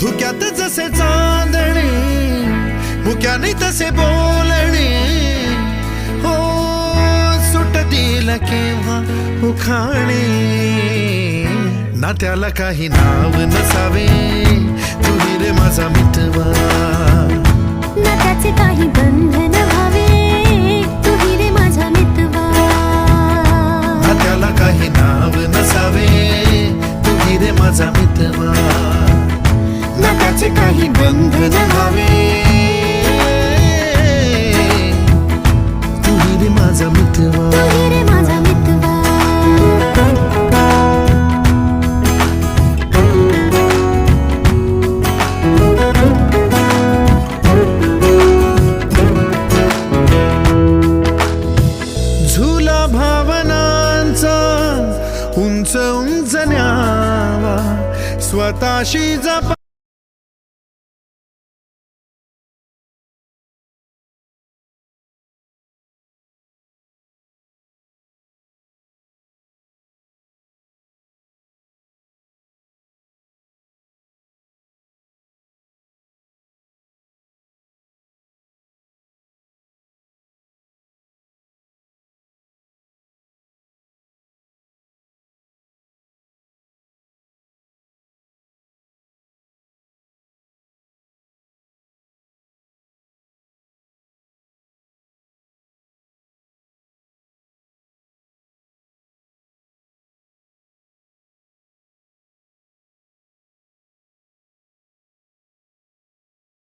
धुक्यात जसे चांदणे मुक्याने तसे बोलणे हो सुटतील केव्हा उखाणे ना त्याला काही नाव नसावे तू रे माझा मितवा ना त्याचे काही बंधन व्हावे तू रे माझा मितवा ना त्याला काही नाव नसावे तू रे माझा मितवा ना त्याचे काही बंधन व्हावे तू रे माझा मितवा तू रे माझा मितवा झुला भावनांचा उंच उंच न्यावा स्वतःशी जपा